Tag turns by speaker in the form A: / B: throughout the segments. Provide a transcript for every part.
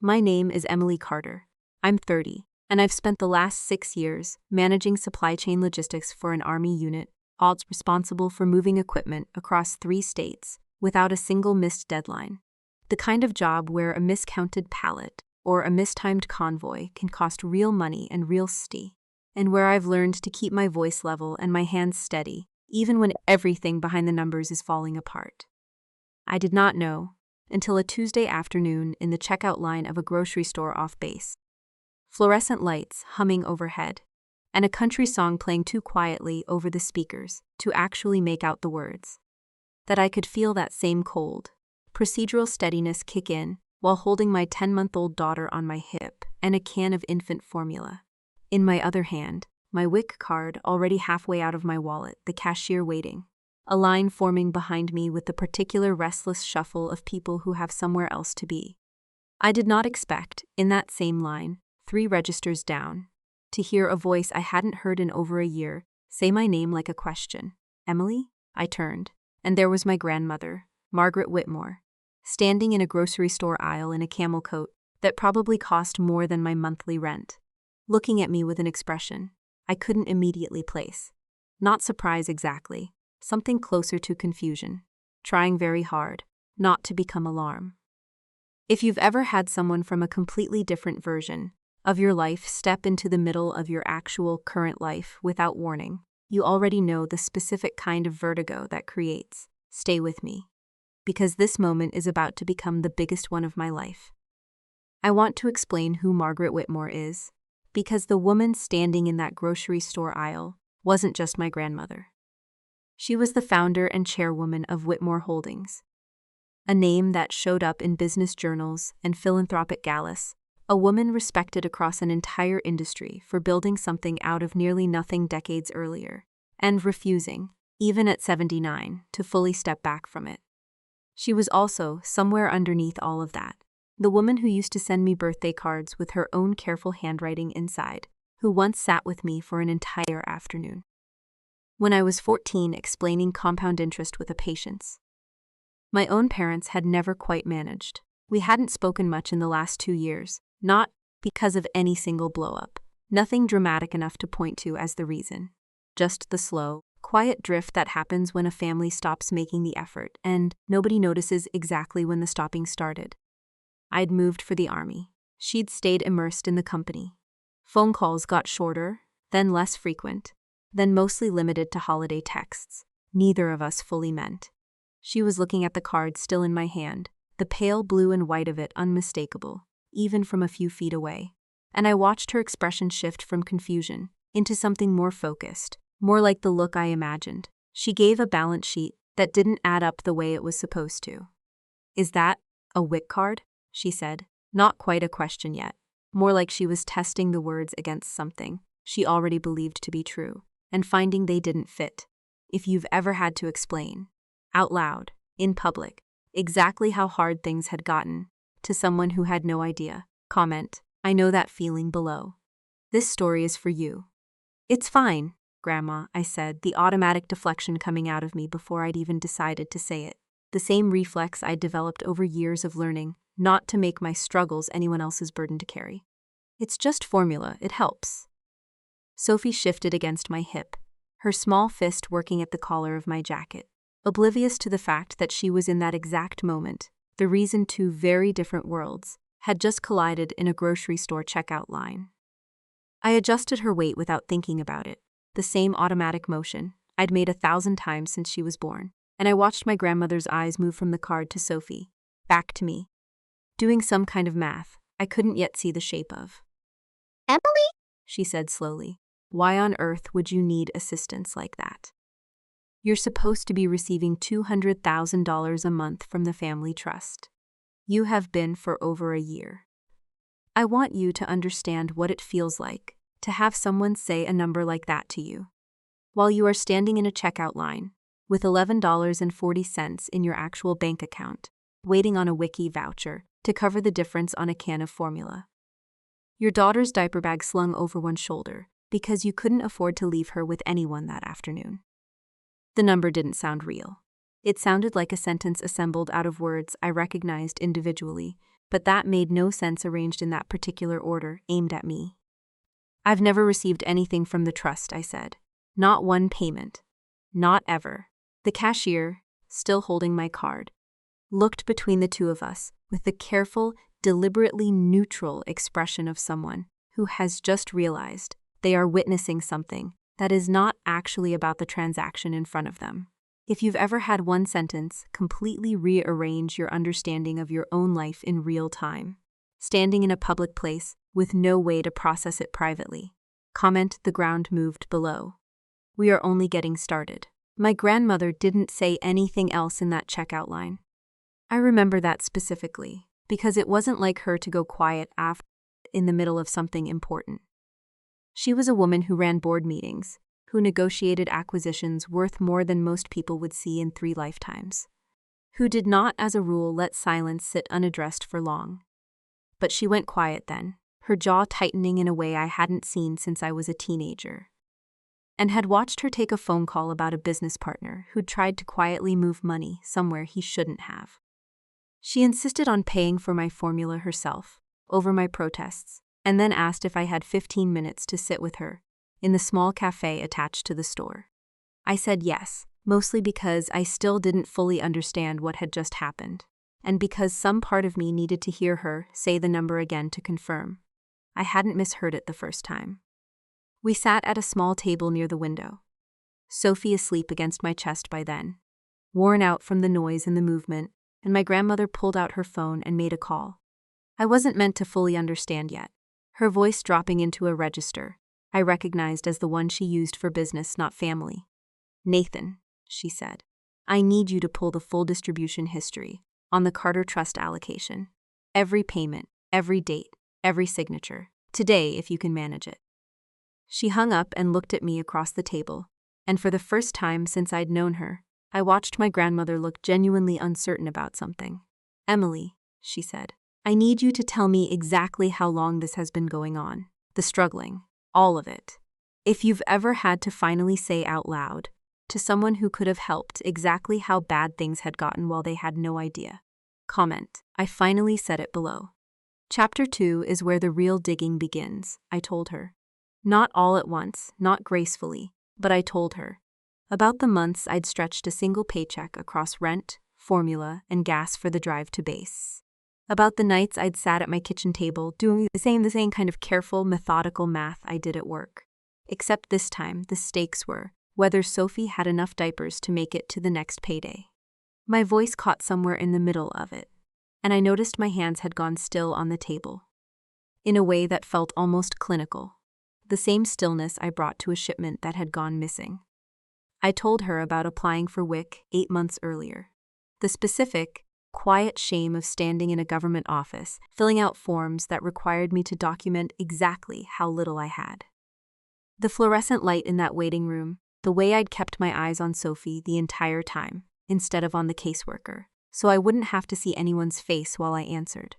A: My name is Emily Carter. I'm 30, and I've spent the last 6 years managing supply chain logistics for an Army unit, odds responsible for moving equipment across 3 states without a single missed deadline. The kind of job where a miscounted pallet or a mistimed convoy can cost real money and real sti, and where I've learned to keep my voice level and my hands steady, even when everything behind the numbers is falling apart. I did not know until a Tuesday afternoon in the checkout line of a grocery store off base. Fluorescent lights humming overhead, and a country song playing too quietly over the speakers to actually make out the words. That I could feel that same cold, procedural steadiness kick in while holding my 10-month-old daughter on my hip and a can of infant formula. In my other hand, my WIC card already halfway out of my wallet, the cashier waiting. A line forming behind me with the particular restless shuffle of people who have somewhere else to be. I did not expect, in that same line, 3 registers down, to hear a voice I hadn't heard in over a year say my name like a question. Emily? I turned, and there was my grandmother, Margaret Whitmore, standing in a grocery store aisle in a camel coat that probably cost more than my monthly rent, looking at me with an expression I couldn't immediately place. Not surprise exactly. Something closer to confusion, trying very hard not to become alarm. If you've ever had someone from a completely different version of your life step into the middle of your actual current life without warning, you already know the specific kind of vertigo that creates. Stay with me, because this moment is about to become the biggest one of my life. I want to explain who Margaret Whitmore is, because the woman standing in that grocery store aisle wasn't just my grandmother. She was the founder and chairwoman of Whitmore Holdings, a name that showed up in business journals and philanthropic galas, a woman respected across an entire industry for building something out of nearly nothing decades earlier, and refusing, even at 79, to fully step back from it. She was also, somewhere underneath all of that, the woman who used to send me birthday cards with her own careful handwriting inside, who once sat with me for an entire afternoon. When I was 14, explaining compound interest with a patience. My own parents had never quite managed. We hadn't spoken much in the last 2 years, not because of any single blow-up. Nothing dramatic enough to point to as the reason. Just the slow, quiet drift that happens when a family stops making the effort, and nobody notices exactly when the stopping started. I'd moved for the Army. She'd stayed immersed in the company. Phone calls got shorter, then less frequent, then mostly limited to holiday texts. Neither of us fully meant. She was looking at the card still in my hand, the pale blue and white of it unmistakable, even from a few feet away. And I watched her expression shift from confusion into something more focused, more like the look I imagined. She gave a balance sheet that didn't add up the way it was supposed to. "Is that a WIC card?" she said, not quite a question yet, more like she was testing the words against something she already believed to be true, and finding they didn't fit. If you've ever had to explain, out loud, in public, exactly how hard things had gotten, to someone who had no idea, comment, I know that feeling below. This story is for you. It's fine, Grandma, I said, the automatic deflection coming out of me before I'd even decided to say it. The same reflex I'd developed over years of learning not to make my struggles anyone else's burden to carry. It's just formula, it helps. Sophie shifted against my hip, her small fist working at the collar of my jacket, oblivious to the fact that she was in that exact moment, the reason 2 very different worlds had just collided in a grocery store checkout line. I adjusted her weight without thinking about it, the same automatic motion I'd made 1,000 times since she was born, and I watched my grandmother's eyes move from the card to Sophie, back to me. Doing some kind of math I couldn't yet see the shape of.
B: Emily?
A: She said slowly. Why on earth would you need assistance like that? You're supposed to be receiving $200,000 a month from the family trust. You have been for over a year. I want you to understand what it feels like to have someone say a number like that to you, while you are standing in a checkout line with $11.40 in your actual bank account, waiting on a WIC voucher to cover the difference on a can of formula. Your daughter's diaper bag slung over one shoulder, because you couldn't afford to leave her with anyone that afternoon. The number didn't sound real. It sounded like a sentence assembled out of words I recognized individually, but that made no sense arranged in that particular order, aimed at me. I've never received anything from the trust, I said. Not one payment. Not ever. The cashier, still holding my card, looked between the two of us with the careful, deliberately neutral expression of someone who has just realized they are witnessing something that is not actually about the transaction in front of them. If you've ever had one sentence completely rearrange your understanding of your own life in real time, standing in a public place with no way to process it privately, comment the ground moved below. We are only getting started. My grandmother didn't say anything else in that checkout line. I remember that specifically, because it wasn't like her to go quiet after in the middle of something important. She was a woman who ran board meetings, who negotiated acquisitions worth more than most people would see in 3 lifetimes, who did not, as a rule, let silence sit unaddressed for long. But she went quiet then, her jaw tightening in a way I hadn't seen since I was a teenager, and had watched her take a phone call about a business partner who'd tried to quietly move money somewhere he shouldn't have. She insisted on paying for my formula herself, over my protests, and then asked if I had 15 minutes to sit with her in the small cafe attached to the store. I said yes, mostly because I still didn't fully understand what had just happened, and because some part of me needed to hear her say the number again to confirm. I hadn't misheard it the first time. We sat at a small table near the window, Sophie asleep against my chest by then, worn out from the noise and the movement, and my grandmother pulled out her phone and made a call. I wasn't meant to fully understand yet, her voice dropping into a register I recognized as the one she used for business, not family. "Nathan," she said, "I need you to pull the full distribution history on the Carter Trust allocation. Every payment, every date, every signature. Today, if you can manage it." She hung up and looked at me across the table, and for the first time since I'd known her, I watched my grandmother look genuinely uncertain about something. "Emily," she said, "I need you to tell me exactly how long this has been going on. The struggling. All of it. If you've ever had to finally say out loud, to someone who could have helped, exactly how bad things had gotten while they had no idea. Comment. I finally said it below. Chapter 2 is where the real digging begins, I told her. Not all at once, not gracefully, but I told her. About the months I'd stretched a single paycheck across rent, formula, and gas for the drive to base. About the nights I'd sat at my kitchen table doing the same kind of careful, methodical math I did at work. Except this time, the stakes were whether Sophie had enough diapers to make it to the next payday. My voice caught somewhere in the middle of it, and I noticed my hands had gone still on the table, in a way that felt almost clinical, the same stillness I brought to a shipment that had gone missing. I told her about applying for WIC 8 months earlier. The specific, quiet shame of standing in a government office, filling out forms that required me to document exactly how little I had. The fluorescent light in that waiting room, the way I'd kept my eyes on Sophie the entire time, instead of on the caseworker, so I wouldn't have to see anyone's face while I answered.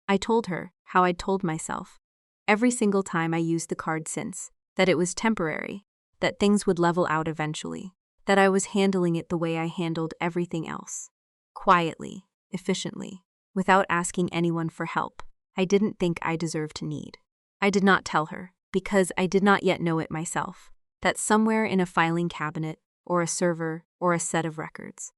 A: I told her how I'd told myself, every single time I used the card since, that it was temporary, that things would level out eventually, that I was handling it the way I handled everything else. Quietly, efficiently, without asking anyone for help I didn't think I deserved to need. I did not tell her, because I did not yet know it myself, that somewhere in a filing cabinet, or a server, or a set of records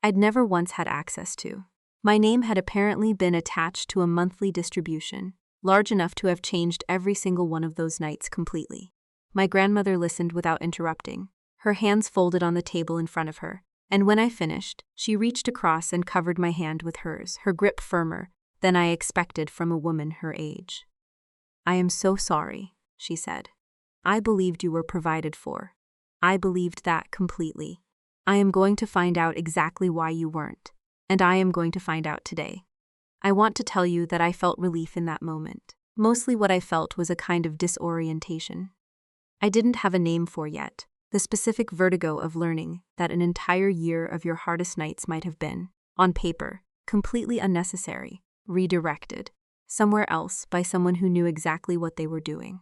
A: I'd never once had access to, my name had apparently been attached to a monthly distribution, large enough to have changed every single one of those nights completely. My grandmother listened without interrupting, her hands folded on the table in front of her, and when I finished, she reached across and covered my hand with hers, her grip firmer than I expected from a woman her age. "I am so sorry," she said. "I believed you were provided for. I believed that completely. I am going to find out exactly why you weren't, and I am going to find out today. I want to tell you that I felt relief in that moment. Mostly what I felt was a kind of disorientation. I didn't have a name for yet, the specific vertigo of learning that an entire year of your hardest nights might have been, on paper, completely unnecessary, redirected, somewhere else by someone who knew exactly what they were doing.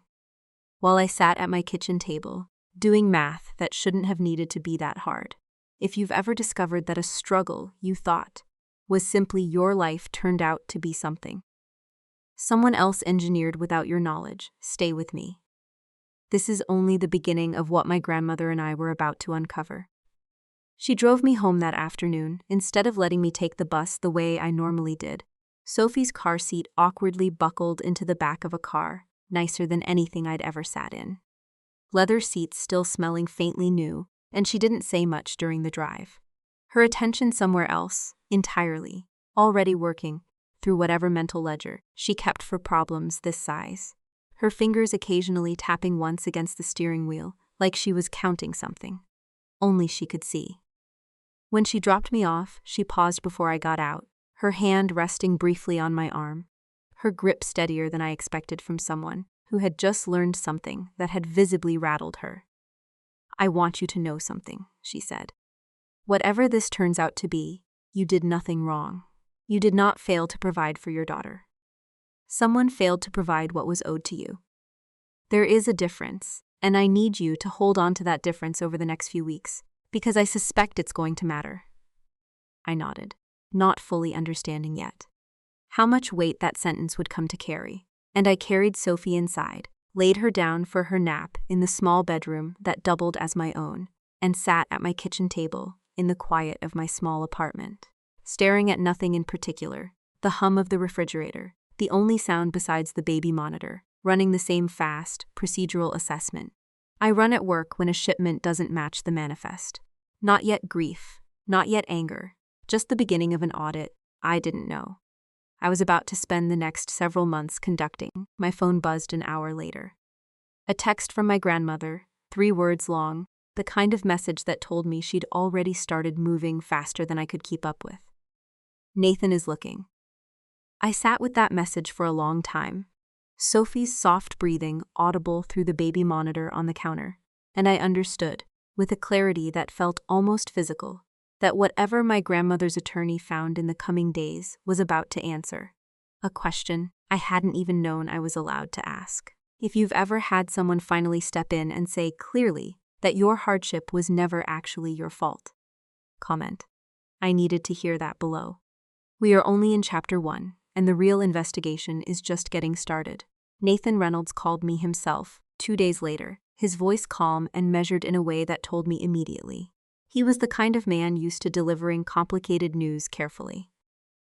A: While I sat at my kitchen table, doing math that shouldn't have needed to be that hard, if you've ever discovered that a struggle you thought was simply your life turned out to be something someone else engineered without your knowledge. Stay with me. This is only the beginning of what my grandmother and I were about to uncover. She drove me home that afternoon, instead of letting me take the bus the way I normally did. Sophie's car seat awkwardly buckled into the back of a car, nicer than anything I'd ever sat in. Leather seats still smelling faintly new, and she didn't say much during the drive. Her attention somewhere else, entirely, already working through whatever mental ledger she kept for problems this size. Her fingers occasionally tapping once against the steering wheel, like she was counting something. Only she could see. When she dropped me off, she paused before I got out, her hand resting briefly on my arm, her grip steadier than I expected from someone who had just learned something that had visibly rattled her. "I want you to know something," she said. "Whatever this turns out to be, you did nothing wrong. You did not fail to provide for your daughter. Someone failed to provide what was owed to you. There is a difference, and I need you to hold on to that difference over the next few weeks, because I suspect it's going to matter." I nodded, not fully understanding yet how much weight that sentence would come to carry, and I carried Sophie inside, laid her down for her nap in the small bedroom that doubled as my own, and sat at my kitchen table in the quiet of my small apartment, staring at nothing in particular, the hum of the refrigerator, the only sound besides the baby monitor, running the same fast, procedural assessment I run at work when a shipment doesn't match the manifest. Not yet grief, not yet anger, just the beginning of an audit I didn't know I was about to spend the next several months conducting. My phone buzzed an hour later. A text from my grandmother, 3 words long, the kind of message that told me she'd already started moving faster than I could keep up with. "Nathan is looking." I sat with that message for a long time, Sophie's soft breathing audible through the baby monitor on the counter, and I understood, with a clarity that felt almost physical, that whatever my grandmother's attorney found in the coming days was about to answer. A question I hadn't even known I was allowed to ask. If you've ever had someone finally step in and say clearly that your hardship was never actually your fault. Comment. I needed to hear that below. We are only in Chapter 1, and the real investigation is just getting started. Nathan Reynolds called me himself 2 days later, his voice calm and measured in a way that told me immediately. He was the kind of man used to delivering complicated news carefully.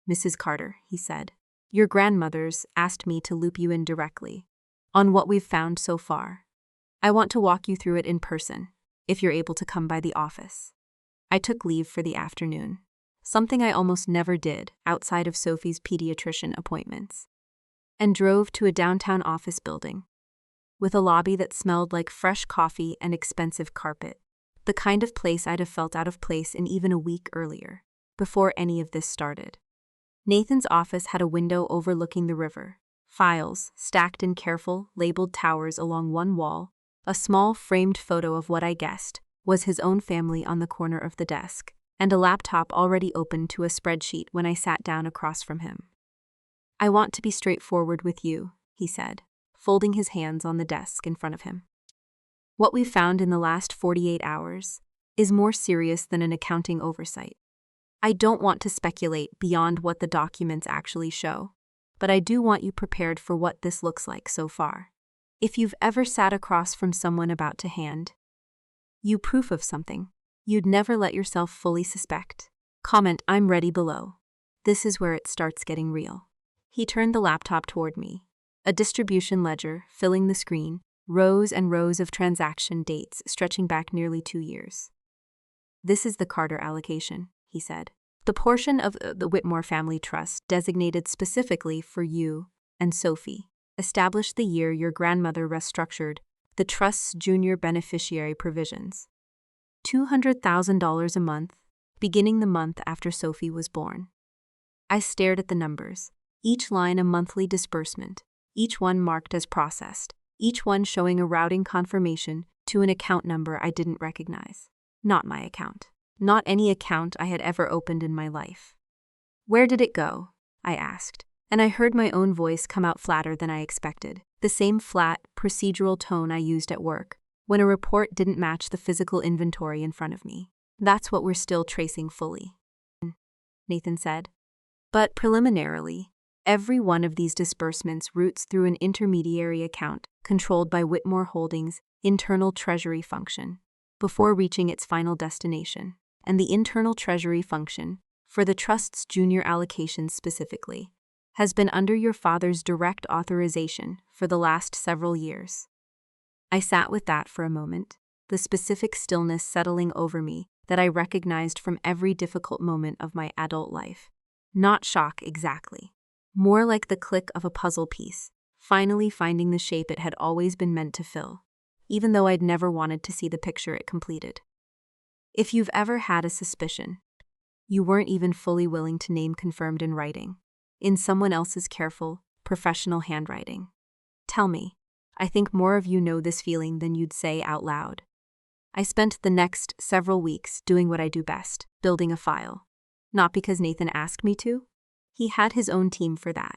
A: "Mrs. Carter," he said, "your grandmother's asked me to loop you in directly on what we've found so far. I want to walk you through it in person, if you're able to come by the office." I took leave for the afternoon, something I almost never did outside of Sophie's pediatrician appointments, and drove to a downtown office building with a lobby that smelled like fresh coffee and expensive carpet, the kind of place I'd have felt out of place in even a week earlier, before any of this started. Nathan's office had a window overlooking the river, files stacked in careful, labeled towers along one wall, a small framed photo of what I guessed was his own family on the corner of the desk, and a laptop already open to a spreadsheet when I sat down across from him. "I want to be straightforward with you," he said, folding his hands on the desk in front of him. "What we've found in the last 48 hours is more serious than an accounting oversight. I don't want to speculate beyond what the documents actually show, but I do want you prepared for what this looks like so far. If you've ever sat across from someone about to hand you proof of something you'd never let yourself fully suspect, comment "I'm ready" below. This is where it starts getting real." He turned the laptop toward me, a distribution ledger filling the screen, rows and rows of transaction dates stretching back nearly 2 years. "This is the Carter allocation," he said. "The portion of the Whitmore Family Trust designated specifically for you and Sophie, established the year your grandmother restructured the trust's junior beneficiary provisions. $200,000 a month, beginning the month after Sophie was born." I stared at the numbers, each line a monthly disbursement, each one marked as processed, each one showing a routing confirmation to an account number I didn't recognize. Not my account. Not any account I had ever opened in my life. "Where did it go?" I asked, and I heard my own voice come out flatter than I expected, the same flat, procedural tone I used at work when a report didn't match the physical inventory in front of me. "That's what we're still tracing fully," Nathan said. But preliminarily, every one of these disbursements routes through an intermediary account controlled by Whitmore Holdings' internal treasury function before reaching its final destination. And the internal treasury function, for the trust's junior allocations specifically, has been under your father's direct authorization for the last several years. I sat with that for a moment, the specific stillness settling over me that I recognized from every difficult moment of my adult life. Not shock exactly, more like the click of a puzzle piece, finally finding the shape it had always been meant to fill, even though I'd never wanted to see the picture it completed. If you've ever had a suspicion you weren't even fully willing to name confirmed in writing, in someone else's careful, professional handwriting, tell me. I think more of you know this feeling than you'd say out loud. I spent the next several weeks doing what I do best, building a file. Not because Nathan asked me to. He had his own team for that.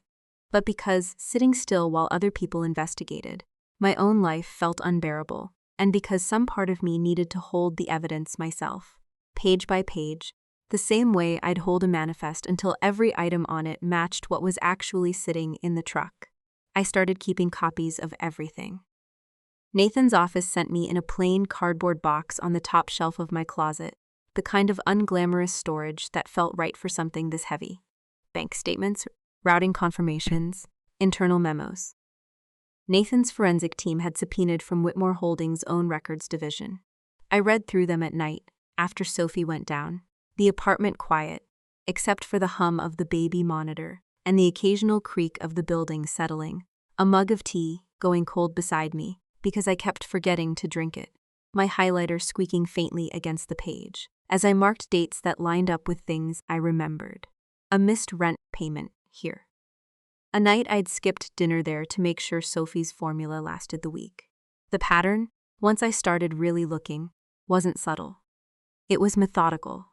A: But because, sitting still while other people investigated, my own life felt unbearable, and because some part of me needed to hold the evidence myself, page by page, the same way I'd hold a manifest until every item on it matched what was actually sitting in the truck. I started keeping copies of everything. Nathan's office sent me in a plain cardboard box on the top shelf of my closet, the kind of unglamorous storage that felt right for something this heavy. Bank statements, routing confirmations, internal memos. Nathan's forensic team had subpoenaed from Whitmore Holdings' own records division. I read through them at night, after Sophie went down, the apartment quiet, except for the hum of the baby monitor and the occasional creak of the building settling, a mug of tea going cold beside me because I kept forgetting to drink it, my highlighter squeaking faintly against the page, as I marked dates that lined up with things I remembered. A missed rent payment here. A night I'd skipped dinner there to make sure Sophie's formula lasted the week. The pattern, once I started really looking, wasn't subtle. It was methodical.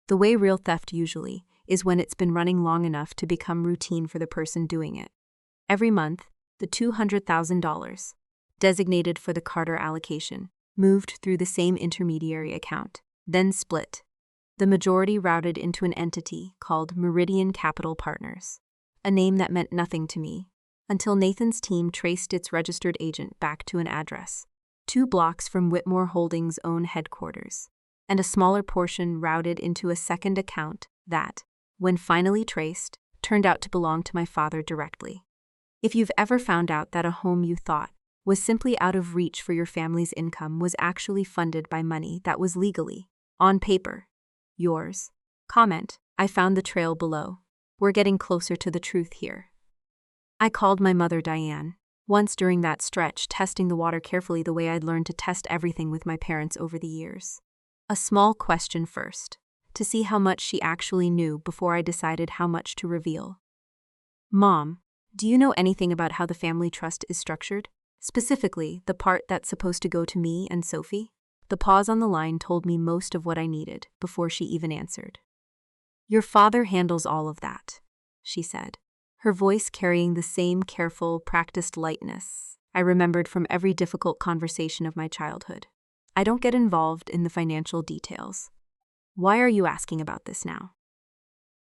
A: The way real theft usually is when it's been running long enough to become routine for the person doing it. Every month, the $200,000, designated for the Carter allocation, moved through the same intermediary account, then split. The majority routed into an entity called Meridian Capital Partners, a name that meant nothing to me, until Nathan's team traced its registered agent back to an address, 2 blocks from Whitmore Holdings' own headquarters, and a smaller portion routed into a second account that, when finally traced, turned out to belong to my father directly. If you've ever found out that a home you thought was simply out of reach for your family's income was actually funded by money that was legally, on paper, yours, comment. I found the trail below. We're getting closer to the truth here. I called my mother Diane, once during that stretch, testing the water carefully the way I'd learned to test everything with my parents over the years. A small question first, to see how much she actually knew before I decided how much to reveal. Mom, do you know anything about how the family trust is structured? Specifically, the part that's supposed to go to me and Sophie? The pause on the line told me most of what I needed before she even answered. Your father handles all of that, she said, her voice carrying the same careful, practiced lightness I remembered from every difficult conversation of my childhood. I don't get involved in the financial details. Why are you asking about this now?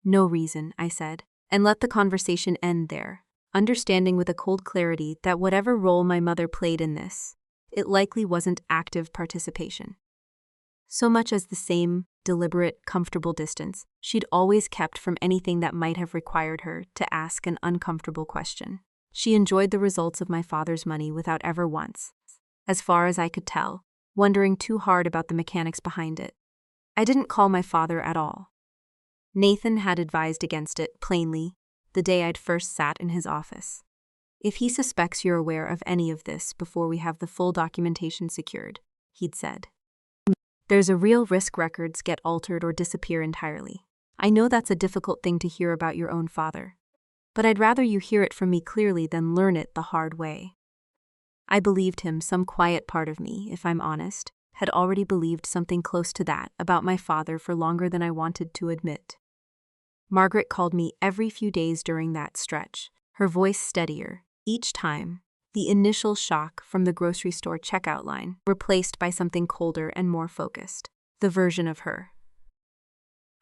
A: No reason, I said, and let the conversation end there, understanding with a cold clarity that whatever role my mother played in this, it likely wasn't active participation. So much as the same, deliberate, comfortable distance she'd always kept from anything that might have required her to ask an uncomfortable question. She enjoyed the results of my father's money without ever once, as far as I could tell, wondering too hard about the mechanics behind it. I didn't call my father at all. Nathan had advised against it, plainly, the day I'd first sat in his office. If he suspects you're aware of any of this before we have the full documentation secured, he'd said, there's a real risk records get altered or disappear entirely. I know that's a difficult thing to hear about your own father, but I'd rather you hear it from me clearly than learn it the hard way. I believed him. Some quiet part of me, if I'm honest, had already believed something close to that about my father for longer than I wanted to admit. Margaret called me every few days during that stretch, her voice steadier, each time, the initial shock from the grocery store checkout line replaced by something colder and more focused, the version of her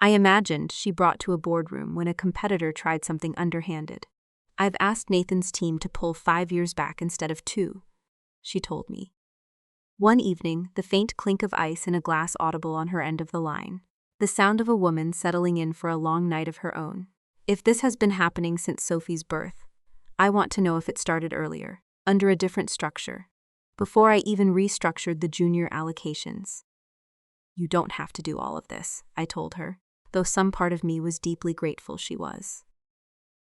A: I imagined she brought to a boardroom when a competitor tried something underhanded. I've asked Nathan's team to pull 5 years back instead of 2, she told me. One evening, the faint clink of ice in a glass audible on her end of the line. The sound of a woman settling in for a long night of her own. If this has been happening since Sophie's birth, I want to know if it started earlier, under a different structure, before I even restructured the junior allocations. You don't have to do all of this, I told her, though some part of me was deeply grateful she was.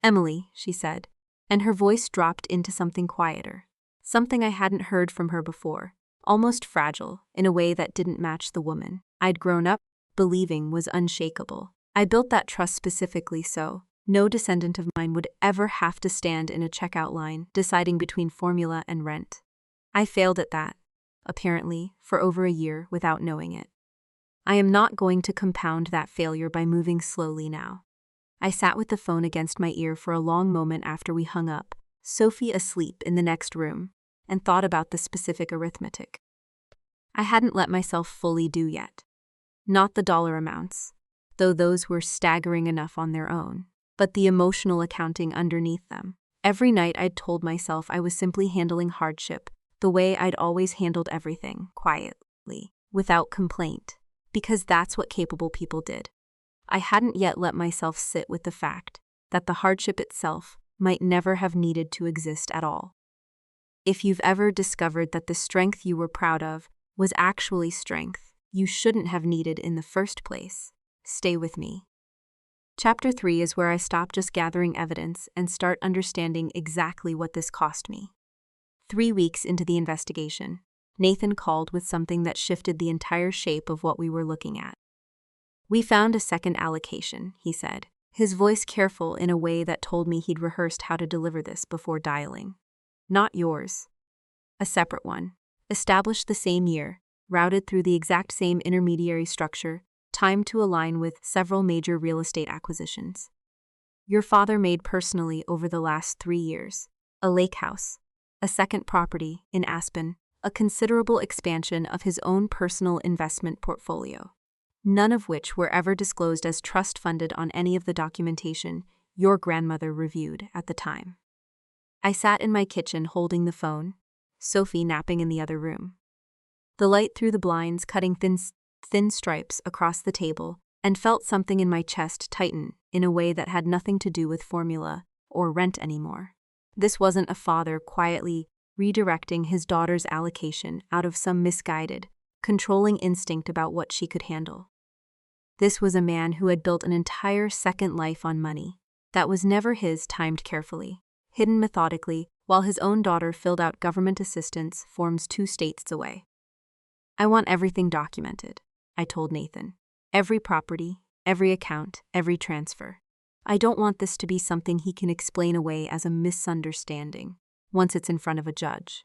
A: Emily, she said, and her voice dropped into something quieter, something I hadn't heard from her before, almost fragile in a way that didn't match the woman I'd grown up believing was unshakable. I built that trust specifically so no descendant of mine would ever have to stand in a checkout line deciding between formula and rent. I failed at that, apparently, for over a year without knowing it. I am not going to compound that failure by moving slowly now. I sat with the phone against my ear for a long moment after we hung up, Sophie asleep in the next room, and thought about the specific arithmetic. I hadn't let myself fully do yet. Not the dollar amounts, though those were staggering enough on their own, but the emotional accounting underneath them. Every night I'd told myself I was simply handling hardship the way I'd always handled everything, quietly, without complaint, because that's what capable people did. I hadn't yet let myself sit with the fact that the hardship itself might never have needed to exist at all. If you've ever discovered that the strength you were proud of was actually strength you shouldn't have needed in the first place, stay with me. Chapter 3 is where I stop just gathering evidence and start understanding exactly what this cost me. 3 weeks into the investigation, Nathan called with something that shifted the entire shape of what we were looking at. We found a second allocation, he said, his voice careful in a way that told me he'd rehearsed how to deliver this before dialing. Not yours. A separate one, established the same year, routed through the exact same intermediary structure, timed to align with several major real estate acquisitions. Your father made personally over the last 3 years. A lake house, a second property in Aspen, a considerable expansion of his own personal investment portfolio, none of which were ever disclosed as trust-funded on any of the documentation your grandmother reviewed at the time. I sat in my kitchen holding the phone, Sophie napping in the other room. The light through the blinds cutting thin stripes across the table, and felt something in my chest tighten in a way that had nothing to do with formula or rent anymore. This wasn't a father quietly redirecting his daughter's allocation out of some misguided, controlling instinct about what she could handle. This was a man who had built an entire second life on money that was never his, timed carefully, hidden methodically, while his own daughter filled out government assistance forms 2 states away. I want everything documented, I told Nathan. Every property, every account, every transfer. I don't want this to be something he can explain away as a misunderstanding once it's in front of a judge.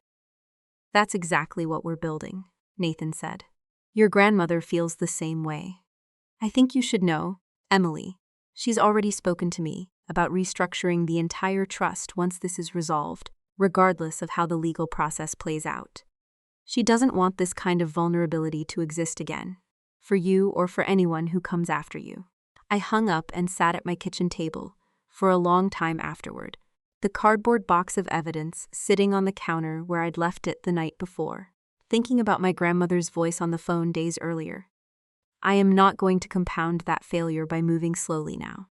A: That's exactly what we're building, Nathan said. Your grandmother feels the same way. I think you should know, Emily. She's already spoken to me about restructuring the entire trust once this is resolved, regardless of how the legal process plays out. She doesn't want this kind of vulnerability to exist again, for you or for anyone who comes after you. I hung up and sat at my kitchen table for a long time afterward, the cardboard box of evidence sitting on the counter where I'd left it the night before, thinking about my grandmother's voice on the phone days earlier. I am not going to compound that failure by moving slowly now.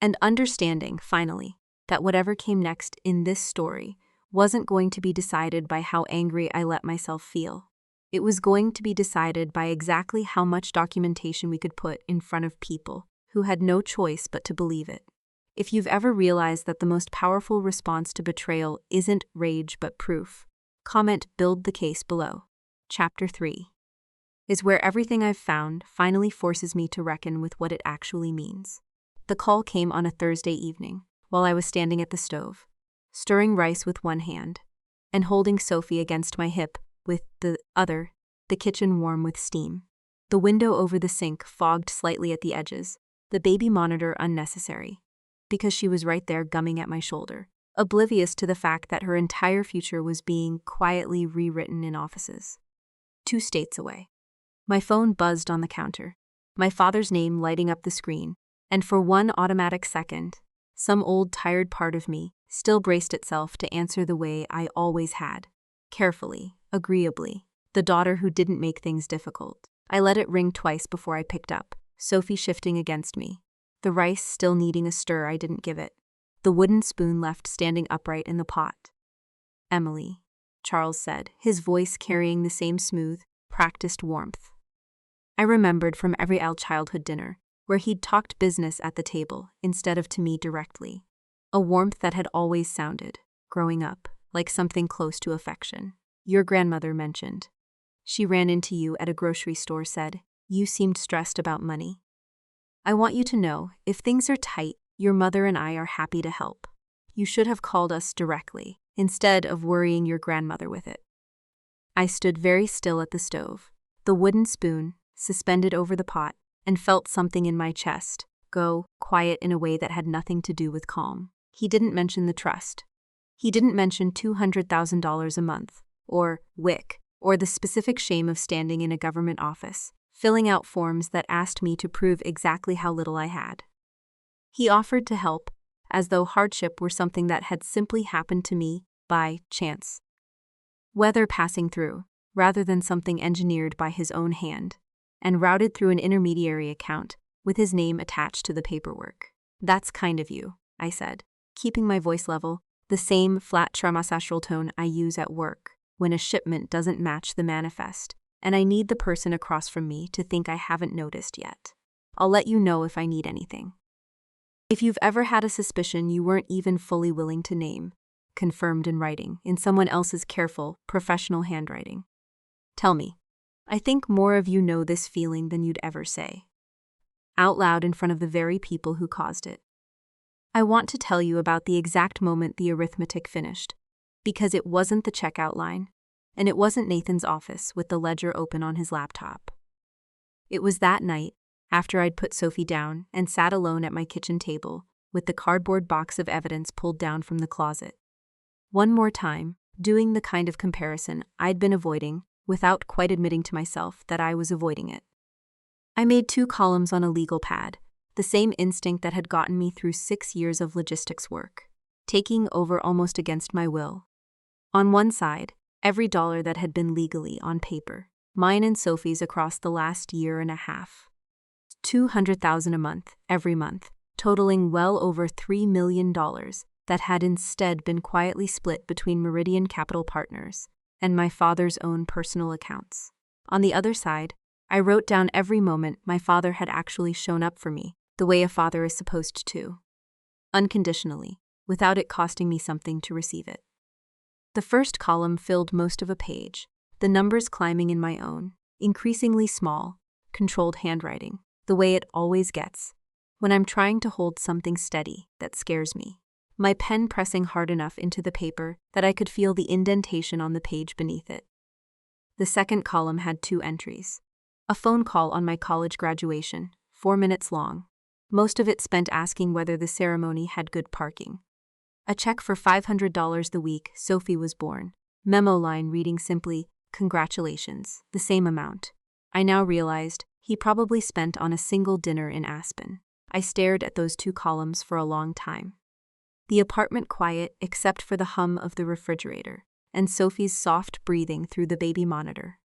A: And understanding, finally, that whatever came next in this story wasn't going to be decided by how angry I let myself feel. It was going to be decided by exactly how much documentation we could put in front of people who had no choice but to believe it. If you've ever realized that the most powerful response to betrayal isn't rage but proof, comment "Build the case" below. Chapter 3 is where everything I've found finally forces me to reckon with what it actually means. The call came on a Thursday evening, while I was standing at the stove, stirring rice with one hand, and holding Sophie against my hip with the other, the kitchen warm with steam. The window over the sink fogged slightly at the edges, the baby monitor unnecessary, because she was right there gumming at my shoulder, oblivious to the fact that her entire future was being quietly rewritten in offices. 2 states away. My phone buzzed on the counter. my father's name lighting up the screen, and for one automatic second, some old tired part of me still braced itself to answer the way I always had. Carefully, agreeably, the daughter who didn't make things difficult. I let it ring twice before I picked up, Sophie shifting against me. The rice still needing a stir I didn't give it. The wooden spoon left standing upright in the pot. "Emily," Charles said, his voice carrying the same smooth, practiced warmth. I remembered from every childhood dinner, where he'd talked business at the table instead of to me directly. A warmth that had always sounded, growing up, like something close to affection. "Your grandmother mentioned. She ran into you at a grocery store, said, you seemed stressed about money. I want you to know, if things are tight, your mother and I are happy to help. You should have called us directly, instead of worrying your grandmother with it." I stood very still at the stove, the wooden spoon suspended over the pot, and felt something in my chest go quiet in a way that had nothing to do with calm. He didn't mention the trust. He didn't mention $200,000 a month, or WIC, or the specific shame of standing in a government office, filling out forms that asked me to prove exactly how little I had. He offered to help, as though hardship were something that had simply happened to me by chance. Weather passing through, rather than something engineered by his own hand, and routed through an intermediary account with his name attached to the paperwork. "That's kind of you," I said, keeping my voice level, the same flat tramasastral tone I use at work when a shipment doesn't match the manifest, and I need the person across from me to think I haven't noticed yet. "I'll let you know if I need anything." "If you've ever had a suspicion you weren't even fully willing to name," confirmed in writing, in someone else's careful, professional handwriting. "Tell me. I think more of you know this feeling than you'd ever say." Out loud in front of the very people who caused it. I want to tell you about the exact moment the arithmetic finished, because it wasn't the checkout line, and it wasn't Nathan's office with the ledger open on his laptop. It was that night, after I'd put Sophie down and sat alone at my kitchen table, with the cardboard box of evidence pulled down from the closet. One more time, doing the kind of comparison I'd been avoiding, without quite admitting to myself that I was avoiding it. I made 2 columns on a legal pad, the same instinct that had gotten me through 6 years of logistics work, taking over almost against my will. On one side, every dollar that had been legally on paper, mine and Sophie's across the last year and a half. $200,000 a month, every month, totaling well over $3 million that had instead been quietly split between Meridian Capital Partners and my father's own personal accounts. On the other side, I wrote down every moment my father had actually shown up for me, the way a father is supposed to. Unconditionally, without it costing me something to receive it. The first column filled most of a page, the numbers climbing in my own, increasingly small, controlled handwriting, the way it always gets, when I'm trying to hold something steady that scares me. My pen pressing hard enough into the paper that I could feel the indentation on the page beneath it. The second column had 2 entries. A phone call on my college graduation, 4 minutes long, most of it spent asking whether the ceremony had good parking. A check for $500 the week Sophie was born. Memo line reading simply, "Congratulations," the same amount. I now realized he probably spent on a single dinner in Aspen. I stared at those 2 columns for a long time. The apartment quiet except for the hum of the refrigerator and Sophie's soft breathing through the baby monitor.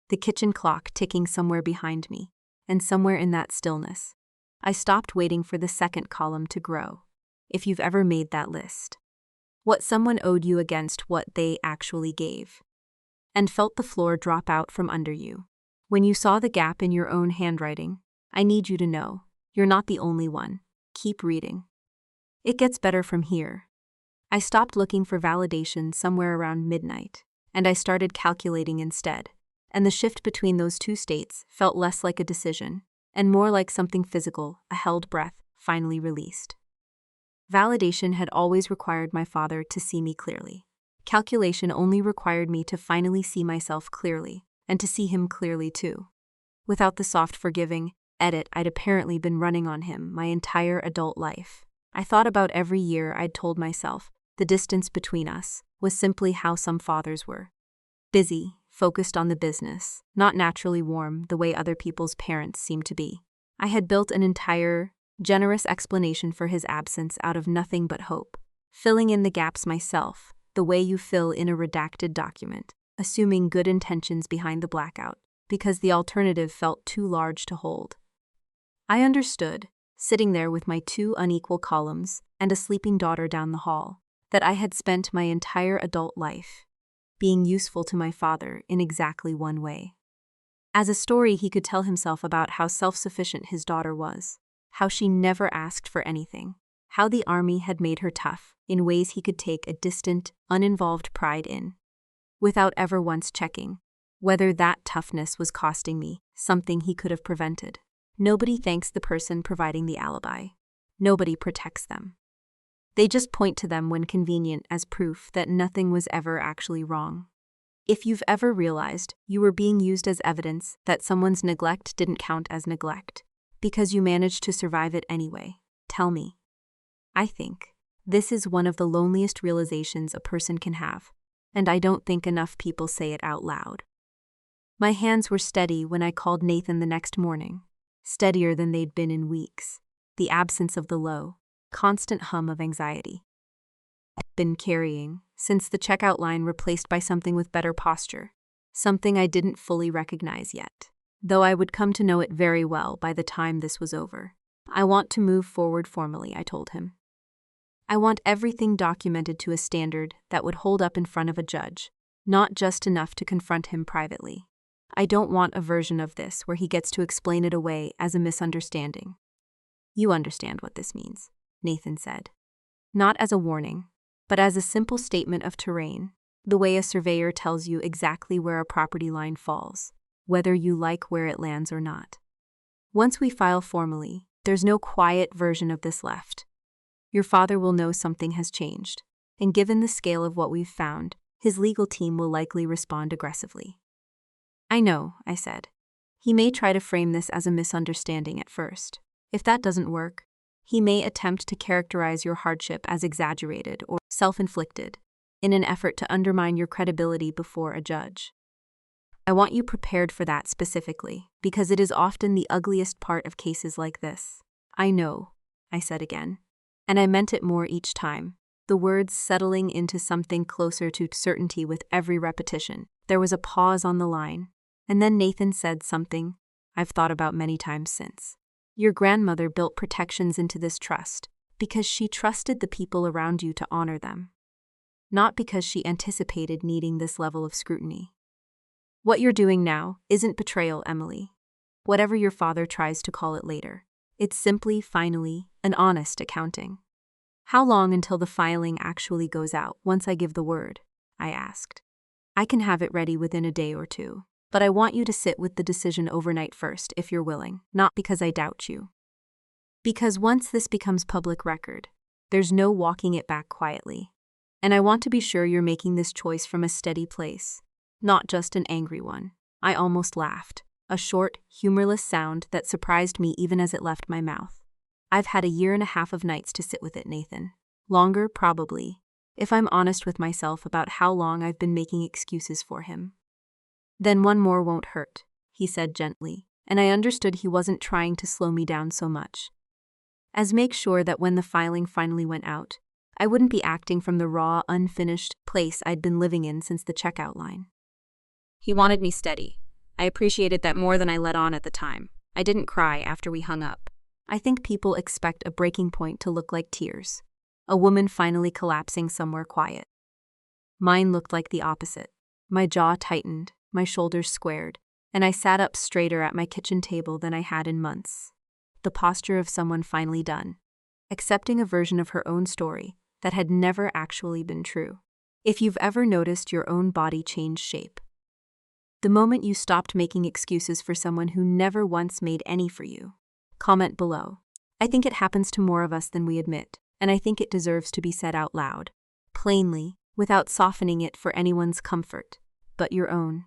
A: The kitchen clock ticking somewhere behind me, and somewhere in that stillness, I stopped waiting for the second column to grow. If you've ever made that list. What someone owed you against what they actually gave. And felt the floor drop out from under you. When you saw the gap in your own handwriting, I need you to know, you're not the only one. Keep reading. It gets better from here. I stopped looking for validation somewhere around midnight, and I started calculating instead, and the shift between those 2 states felt less like a decision, and more like something physical, a held breath, finally released. Validation had always required my father to see me clearly. Calculation only required me to finally see myself clearly, and to see him clearly too. Without the soft forgiving edit I'd apparently been running on him my entire adult life. I thought about every year I'd told myself the distance between us was simply how some fathers were. Busy, focused on the business, not naturally warm the way other people's parents seem to be. I had built an entire, generous explanation for his absence out of nothing but hope, filling in the gaps myself, the way you fill in a redacted document, assuming good intentions behind the blackout, because the alternative felt too large to hold. I understood, sitting there with my 2 unequal columns and a sleeping daughter down the hall, that I had spent my entire adult life being useful to my father in exactly one way. As a story he could tell himself about how self-sufficient his daughter was, how she never asked for anything, how the army had made her tough in ways he could take a distant, uninvolved pride in, without ever once checking whether that toughness was costing me something he could have prevented. Nobody thanks the person providing the alibi. Nobody protects them. They just point to them when convenient as proof that nothing was ever actually wrong. If you've ever realized you were being used as evidence that someone's neglect didn't count as neglect, because you managed to survive it anyway, tell me. I think this is one of the loneliest realizations a person can have, and I don't think enough people say it out loud. My hands were steady when I called Nathan the next morning, steadier than they'd been in weeks, the absence of the low, constant hum of anxiety I'd been carrying since the checkout line replaced by something with better posture, something I didn't fully recognize yet, though I would come to know it very well by the time this was over. I want to move forward formally, I told him. I want everything documented to a standard that would hold up in front of a judge, not just enough to confront him privately. I don't want a version of this where he gets to explain it away as a misunderstanding. You understand what this means, Nathan said. Not as a warning, but as a simple statement of terrain, the way a surveyor tells you exactly where a property line falls, whether you like where it lands or not. Once we file formally, there's no quiet version of this left. Your father will know something has changed, and given the scale of what we've found, his legal team will likely respond aggressively. I know, I said. He may try to frame this as a misunderstanding at first. If that doesn't work, he may attempt to characterize your hardship as exaggerated or self-inflicted in an effort to undermine your credibility before a judge. I want you prepared for that specifically, because it is often the ugliest part of cases like this. I know, I said again, and I meant it more each time, the words settling into something closer to certainty with every repetition. There was a pause on the line, and then Nathan said something I've thought about many times since. Your grandmother built protections into this trust because she trusted the people around you to honor them, not because she anticipated needing this level of scrutiny. What you're doing now isn't betrayal, Emily. Whatever your father tries to call it later, it's simply, finally, an honest accounting. How long until the filing actually goes out once I give the word? I asked. I can have it ready within a day or two. But I want you to sit with the decision overnight first, if you're willing, not because I doubt you. Because once this becomes public record, there's no walking it back quietly. And I want to be sure you're making this choice from a steady place, not just an angry one. I almost laughed, a short, humorless sound that surprised me even as it left my mouth. I've had 1.5 years of nights to sit with it, Nathan. Longer, probably, if I'm honest with myself about how long I've been making excuses for him. Then one more won't hurt, he said gently, and I understood he wasn't trying to slow me down so much as make sure that when the filing finally went out, I wouldn't be acting from the raw, unfinished place I'd been living in since the checkout line. He wanted me steady. I appreciated that more than I let on at the time. I didn't cry after we hung up. I think people expect a breaking point to look like tears, a woman finally collapsing somewhere quiet. Mine looked like the opposite. My jaw tightened, my shoulders squared, and I sat up straighter at my kitchen table than I had in months. The posture of someone finally done, accepting a version of her own story that had never actually been true. If you've ever noticed your own body change shape, the moment you stopped making excuses for someone who never once made any for you, comment below. I think it happens to more of us than we admit, and I think it deserves to be said out loud, plainly, without softening it for anyone's comfort, but your own.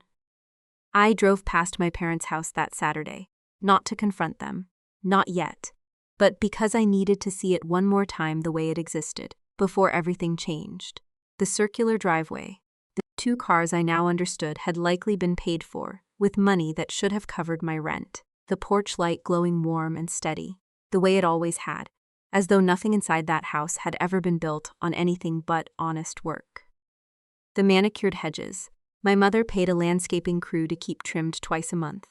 A: I drove past my parents' house that Saturday, not to confront them, not yet, but because I needed to see it one more time the way it existed, before everything changed. The circular driveway, the 2 cars I now understood had likely been paid for, with money that should have covered my rent. The porch light glowing warm and steady, the way it always had, as though nothing inside that house had ever been built on anything but honest work. The manicured hedges. My mother paid a landscaping crew to keep trimmed twice a month,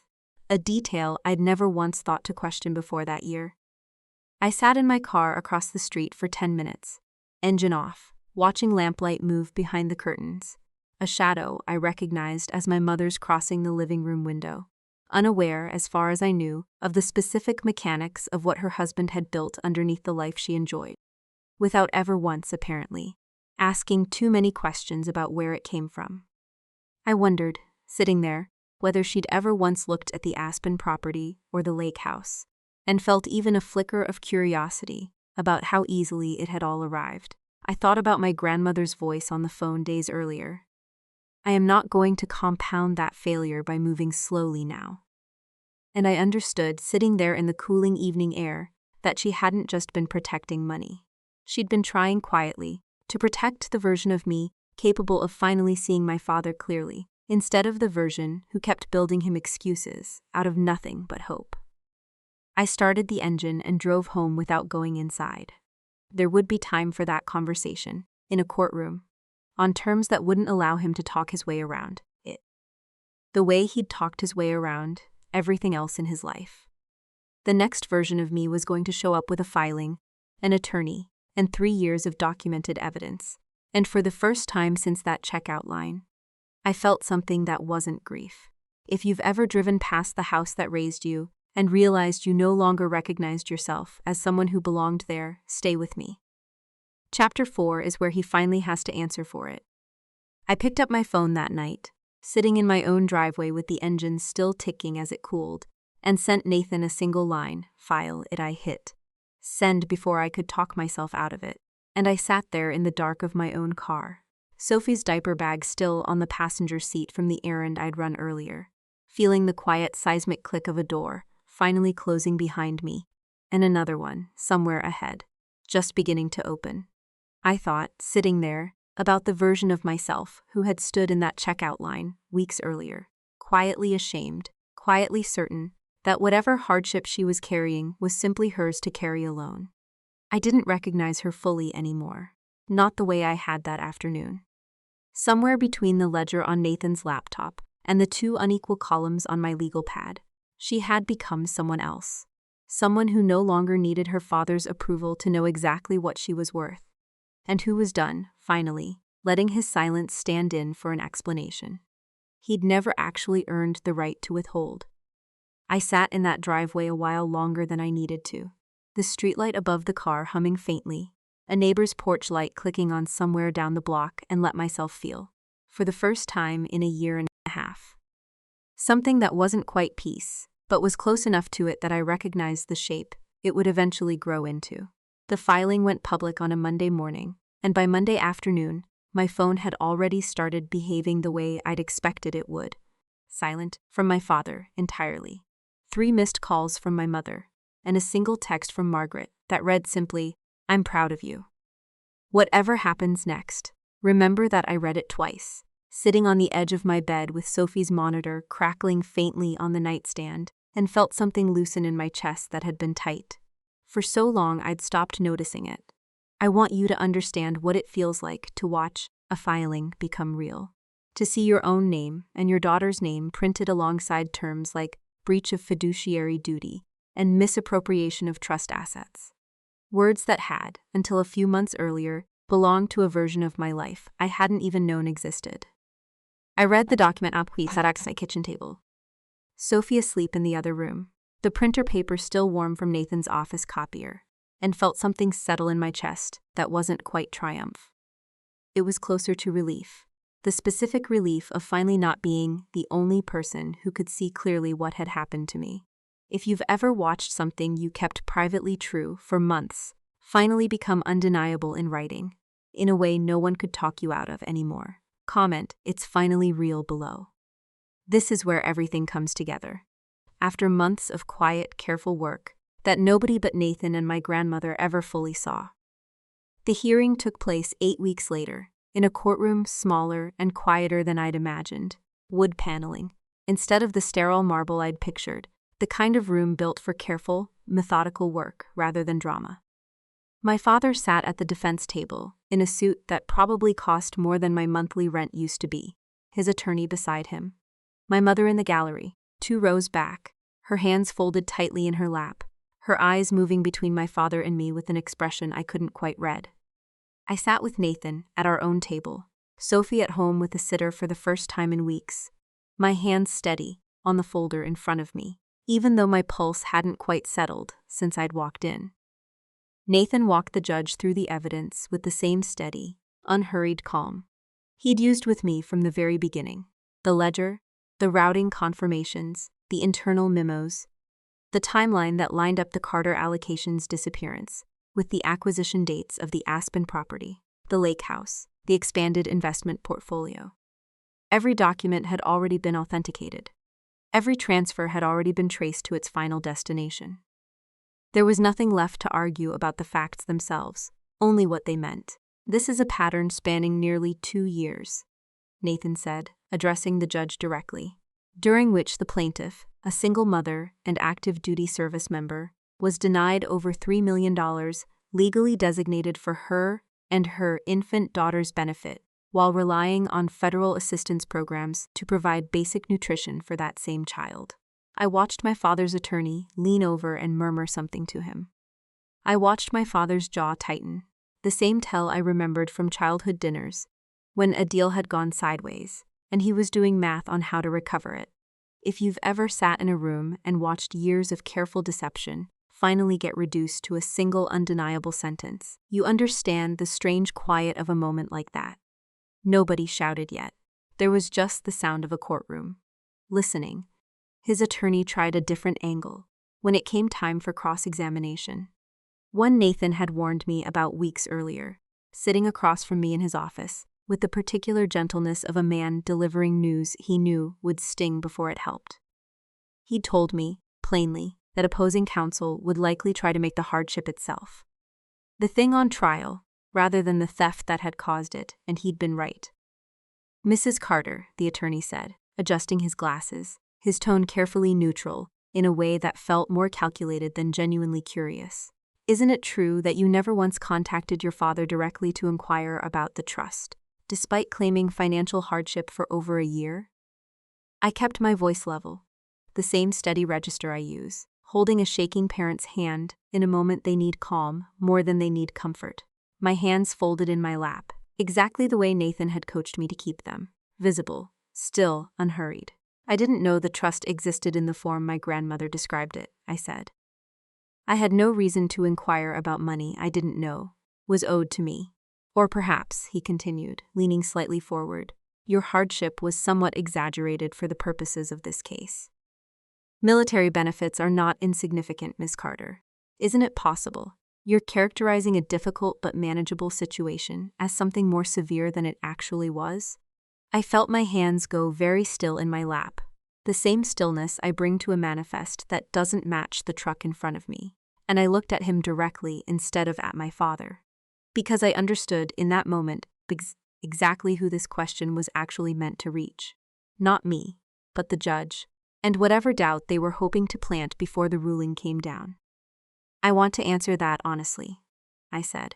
A: a detail I'd never once thought to question before that year. I sat in my car across the street for 10 minutes, engine off, watching lamplight move behind the curtains, a shadow I recognized as my mother's crossing the living room window, unaware, as far as I knew, of the specific mechanics of what her husband had built underneath the life she enjoyed, without ever once, apparently, asking too many questions about where it came from. I wondered, sitting there, whether she'd ever once looked at the Aspen property or the lake house, and felt even a flicker of curiosity about how easily it had all arrived. I thought about my grandmother's voice on the phone days earlier. I am not going to compound that failure by moving slowly now. And I understood, sitting there in the cooling evening air, that she hadn't just been protecting money. She'd been trying quietly to protect the version of me capable of finally seeing my father clearly, instead of the version who kept building him excuses out of nothing but hope. I started the engine and drove home without going inside. There would be time for that conversation, in a courtroom, on terms that wouldn't allow him to talk his way around it. The way he'd talked his way around everything else in his life. The next version of me was going to show up with a filing, an attorney, and 3 years of documented evidence. And for the first time since that checkout line, I felt something that wasn't grief. If you've ever driven past the house that raised you and realized you no longer recognized yourself as someone who belonged there, stay with me. Chapter 4 is where he finally has to answer for it. I picked up my phone that night, sitting in my own driveway with the engine still ticking as it cooled, and sent Nathan a single line, file it. I hit send before I could talk myself out of it. And I sat there in the dark of my own car, Sophie's diaper bag still on the passenger seat from the errand I'd run earlier, feeling the quiet seismic click of a door finally closing behind me, and another one, somewhere ahead, just beginning to open. I thought, sitting there, about the version of myself who had stood in that checkout line weeks earlier, quietly ashamed, quietly certain that whatever hardship she was carrying was simply hers to carry alone. I didn't recognize her fully anymore, not the way I had that afternoon. Somewhere between the ledger on Nathan's laptop and the 2 unequal columns on my legal pad, she had become someone else. Someone who no longer needed her father's approval to know exactly what she was worth, and who was done, finally, letting his silence stand in for an explanation. He'd never actually earned the right to withhold. I sat in that driveway a while longer than I needed to, the streetlight above the car humming faintly, a neighbor's porch light clicking on somewhere down the block, and let myself feel, for the first time in a year and a half, something that wasn't quite peace, but was close enough to it that I recognized the shape it would eventually grow into. The filing went public on a Monday morning, and by Monday afternoon, my phone had already started behaving the way I'd expected it would. Silent from my father entirely. 3 missed calls from my mother, and a single text from Margaret that read simply, "I'm proud of you." Whatever happens next, remember that I read it twice, sitting on the edge of my bed with Sophie's monitor crackling faintly on the nightstand, and felt something loosen in my chest that had been tight. For so long I'd stopped noticing it. I want you to understand what it feels like to watch a filing become real. To see your own name and your daughter's name printed alongside terms like breach of fiduciary duty and misappropriation of trust assets. Words that had, until a few months earlier, belonged to a version of my life I hadn't even known existed. I read the document sat at my kitchen table. Sophie asleep in the other room, the printer paper still warm from Nathan's office copier, and felt something settle in my chest that wasn't quite triumph. It was closer to relief, the specific relief of finally not being the only person who could see clearly what had happened to me. If you've ever watched something you kept privately true for months finally become undeniable in writing, in a way no one could talk you out of anymore, comment, "It's finally real" below. This is where everything comes together. After months of quiet, careful work that nobody but Nathan and my grandmother ever fully saw. The hearing took place 8 weeks later, in a courtroom smaller and quieter than I'd imagined. Wood paneling, instead of the sterile marble I'd pictured, the kind of room built for careful, methodical work rather than drama. My father sat at the defense table, in a suit that probably cost more than my monthly rent used to be, his attorney beside him. My mother in the gallery, 2 rows back, her hands folded tightly in her lap, her eyes moving between my father and me with an expression I couldn't quite read. I sat with Nathan at our own table, Sophie at home with a sitter for the first time in weeks, my hands steady on the folder in front of me, even though my pulse hadn't quite settled since I'd walked in. Nathan walked the judge through the evidence with the same steady, unhurried calm he'd used with me from the very beginning. The ledger, the routing confirmations, the internal memos, the timeline that lined up the Carter allocation's disappearance with the acquisition dates of the Aspen property, the lake house, the expanded investment portfolio. Every document had already been authenticated. Every transfer had already been traced to its final destination. There was nothing left to argue about the facts themselves, only what they meant. This is a pattern spanning nearly 2 years, Nathan said, addressing the judge directly, during which the plaintiff, a single mother and active duty service member, was denied over $3 million legally designated for her and her infant daughter's benefit, while relying on federal assistance programs to provide basic nutrition for that same child. I watched my father's attorney lean over and murmur something to him. I watched my father's jaw tighten, the same tell I remembered from childhood dinners, when a deal had gone sideways, and he was doing math on how to recover it. If you've ever sat in a room and watched years of careful deception finally get reduced to a single undeniable sentence, you understand the strange quiet of a moment like that. Nobody shouted yet. There was just the sound of a courtroom. Listening. His attorney tried a different angle when it came time for cross-examination. One Nathan had warned me about weeks earlier, sitting across from me in his office, with the particular gentleness of a man delivering news he knew would sting before it helped. He'd told me, plainly, that opposing counsel would likely try to make the hardship itself the thing on trial, rather than the theft that had caused it, and he'd been right. "Mrs. Carter," the attorney said, adjusting his glasses, his tone carefully neutral, in a way that felt more calculated than genuinely curious. "Isn't it true that you never once contacted your father directly to inquire about the trust, despite claiming financial hardship for over a year?" I kept my voice level, the same steady register I use, holding a shaking parent's hand in a moment they need calm more than they need comfort. My hands folded in my lap, exactly the way Nathan had coached me to keep them, visible, still, unhurried. "I didn't know the trust existed in the form my grandmother described it," I said. "I had no reason to inquire about money I didn't know was owed to me. Or perhaps," he continued, leaning slightly forward, "your hardship was somewhat exaggerated for the purposes of this case. Military benefits are not insignificant, Miss Carter. Isn't it possible you're characterizing a difficult but manageable situation as something more severe than it actually was?" I felt my hands go very still in my lap, the same stillness I bring to a manifest that doesn't match the truck in front of me, and I looked at him directly instead of at my father, because I understood in that moment exactly who this question was actually meant to reach. Not me, but the judge, and whatever doubt they were hoping to plant before the ruling came down. "I want to answer that honestly," I said.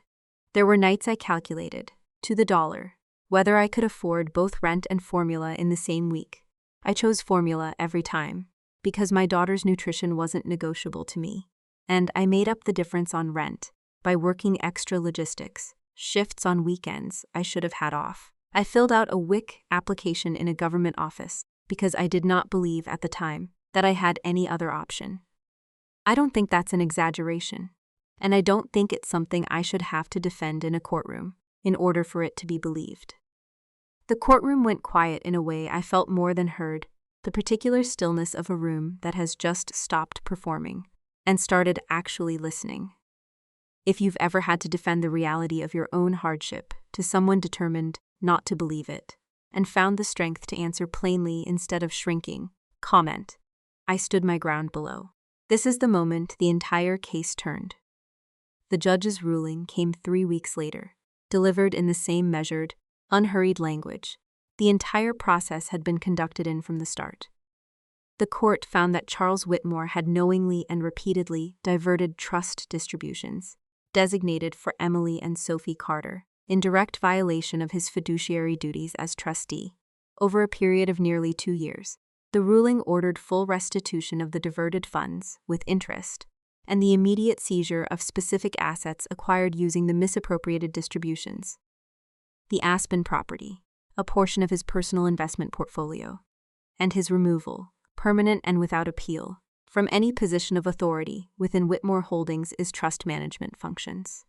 A: "There were nights I calculated, to the dollar, whether I could afford both rent and formula in the same week. I chose formula every time, because my daughter's nutrition wasn't negotiable to me, and I made up the difference on rent by working extra logistics, shifts on weekends I should have had off. I filled out a WIC application in a government office because I did not believe at the time that I had any other option. I don't think that's an exaggeration, and I don't think it's something I should have to defend in a courtroom in order for it to be believed." The courtroom went quiet in a way I felt more than heard, the particular stillness of a room that has just stopped performing and started actually listening. If you've ever had to defend the reality of your own hardship to someone determined not to believe it, and found the strength to answer plainly instead of shrinking, comment, I stood my ground below. This is the moment the entire case turned. The judge's ruling came 3 weeks later, delivered in the same measured, unhurried language. The entire process had been conducted in from the start. The court found that Charles Whitmore had knowingly and repeatedly diverted trust distributions, designated for Emily and Sophie Carter, in direct violation of his fiduciary duties as trustee, over a period of nearly 2 years. The ruling ordered full restitution of the diverted funds, with interest, and the immediate seizure of specific assets acquired using the misappropriated distributions. The Aspen property, a portion of his personal investment portfolio, and his removal, permanent and without appeal, from any position of authority within Whitmore Holdings' trust management functions.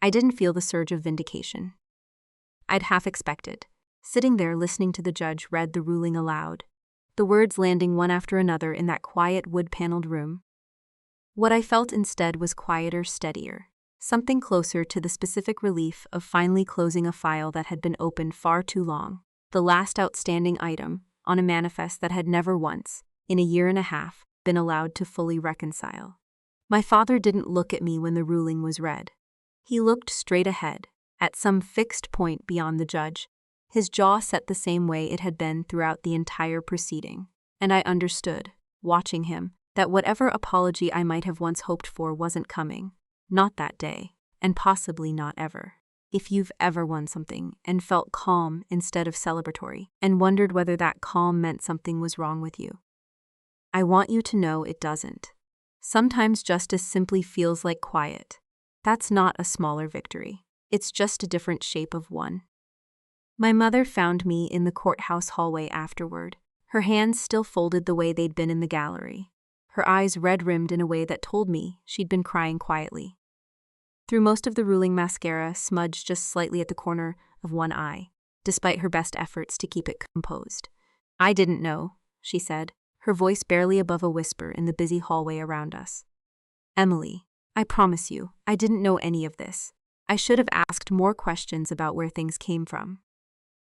A: I didn't feel the surge of vindication I'd half expected, sitting there listening to the judge read the ruling aloud, the words landing one after another in that quiet wood-paneled room. What I felt instead was quieter, steadier, something closer to the specific relief of finally closing a file that had been open far too long, the last outstanding item on a manifest that had never once, in a year and a half, been allowed to fully reconcile. My father didn't look at me when the ruling was read. He looked straight ahead, at some fixed point beyond the judge, his jaw set the same way it had been throughout the entire proceeding, and I understood, watching him, that whatever apology I might have once hoped for wasn't coming, not that day, and possibly not ever. If you've ever won something and felt calm instead of celebratory, and wondered whether that calm meant something was wrong with you, I want you to know it doesn't. Sometimes justice simply feels like quiet. That's not a smaller victory. It's just a different shape of one. My mother found me in the courthouse hallway afterward, her hands still folded the way they'd been in the gallery, her eyes red-rimmed in a way that told me she'd been crying quietly. Through most of the ruling, mascara smudged just slightly at the corner of one eye, despite her best efforts to keep it composed. "I didn't know," she said, her voice barely above a whisper in the busy hallway around us. "Emily, I promise you, I didn't know any of this. I should have asked more questions about where things came from.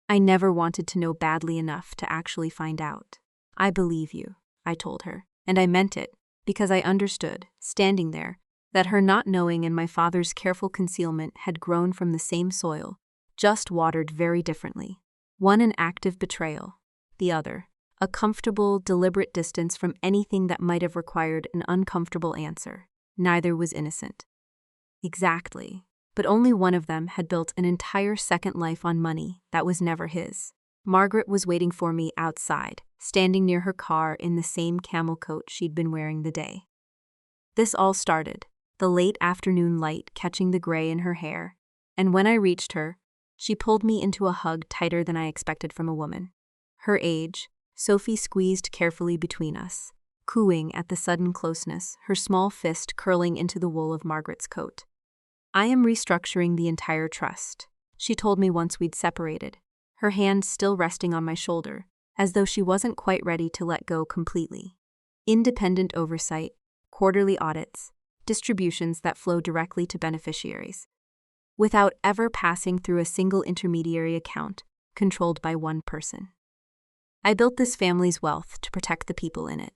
A: I never wanted to know badly enough to actually find out. I believe you," I told her, and I meant it, because I understood, standing there, that her not knowing and my father's careful concealment had grown from the same soil, just watered very differently. One an active betrayal, the other a comfortable, deliberate distance from anything that might have required an uncomfortable answer. Neither was innocent. Exactly. But only one of them had built an entire second life on money that was never his. Margaret was waiting for me outside, standing near her car in the same camel coat she'd been wearing the day. This all started, the late afternoon light catching the gray in her hair, and when I reached her, she pulled me into a hug tighter than I expected from a woman. Her age, Sophie squeezed carefully between us, cooing at the sudden closeness, her small fist curling into the wool of Margaret's coat. "I am restructuring the entire trust," she told me once we'd separated, her hand still resting on my shoulder, as though she wasn't quite ready to let go completely. Independent oversight, quarterly audits, distributions that flow directly to beneficiaries, without ever passing through a single intermediary account controlled by one person. I built this family's wealth to protect the people in it.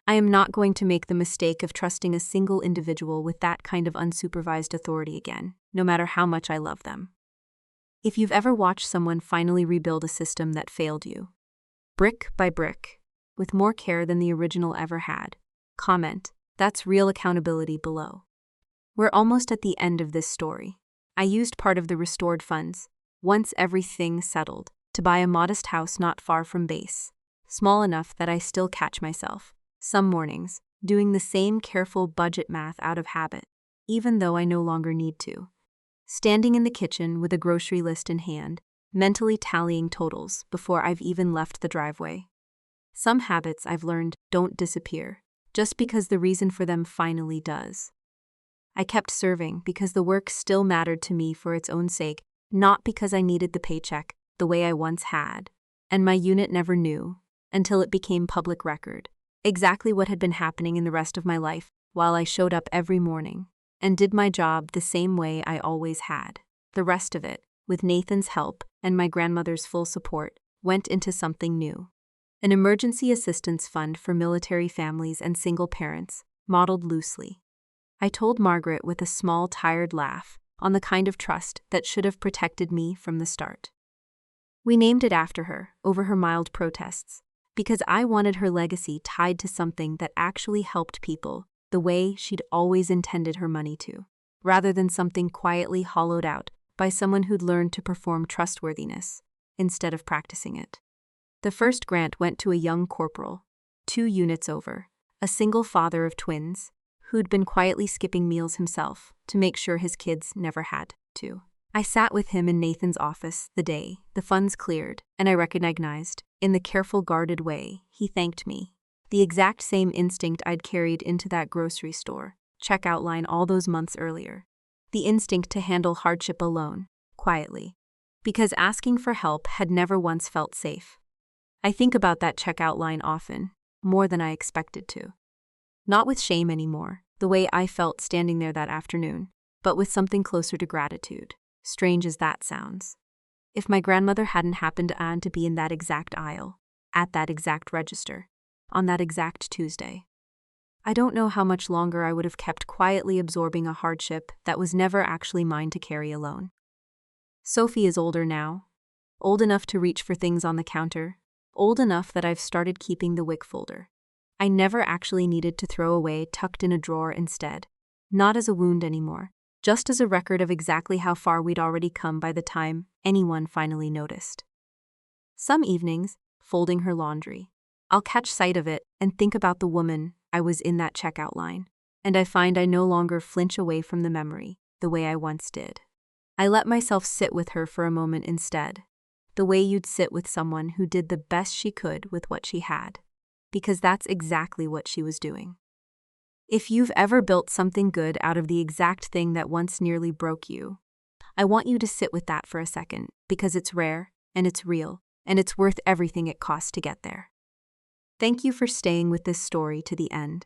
A: I am not going to make the mistake of trusting a single individual with that kind of unsupervised authority again, no matter how much I love them. If you've ever watched someone finally rebuild a system that failed you, brick by brick, with more care than the original ever had, comment, "That's real accountability" below. We're almost at the end of this story. I used part of the restored funds, once everything settled, to buy a modest house not far from base, small enough that I still catch myself, some mornings, doing the same careful budget math out of habit, even though I no longer need to. Standing in the kitchen with a grocery list in hand, mentally tallying totals before I've even left the driveway. Some habits I've learned don't disappear, just because the reason for them finally does. I kept serving because the work still mattered to me for its own sake, not because I needed the paycheck the way I once had, and my unit never knew, until it became public record, exactly what had been happening in the rest of my life while I showed up every morning and did my job the same way I always had. The rest of it, with Nathan's help and my grandmother's full support, went into something new. An emergency assistance fund for military families and single parents, modeled loosely. I told Margaret with a small, tired laugh on the kind of trust that should have protected me from the start. We named it after her, over her mild protests, because I wanted her legacy tied to something that actually helped people the way she'd always intended her money to, rather than something quietly hollowed out by someone who'd learned to perform trustworthiness instead of practicing it. The first grant went to a young corporal, 2 units over, a single father of twins, who'd been quietly skipping meals himself to make sure his kids never had to. I sat with him in Nathan's office the day the funds cleared, and I recognized, in the careful, guarded way he thanked me, the exact same instinct I'd carried into that grocery store checkout line all those months earlier. The instinct to handle hardship alone, quietly, because asking for help had never once felt safe. I think about that checkout line often, more than I expected to. Not with shame anymore, the way I felt standing there that afternoon, but with something closer to gratitude, strange as that sounds. If my grandmother hadn't happened to be in that exact aisle, at that exact register, on that exact Tuesday, I don't know how much longer I would have kept quietly absorbing a hardship that was never actually mine to carry alone. Sophie is older now, old enough to reach for things on the counter, old enough that I've started keeping the WIC folder. I never actually needed to throw away, tucked in a drawer instead, not as a wound anymore, just as a record of exactly how far we'd already come by the time anyone finally noticed. Some evenings, folding her laundry, I'll catch sight of it and think about the woman I was in that checkout line, and I find I no longer flinch away from the memory the way I once did. I let myself sit with her for a moment instead, the way you'd sit with someone who did the best she could with what she had, because that's exactly what she was doing. If you've ever built something good out of the exact thing that once nearly broke you, I want you to sit with that for a second, because it's rare, and it's real, and it's worth everything it costs to get there. Thank you for staying with this story to the end.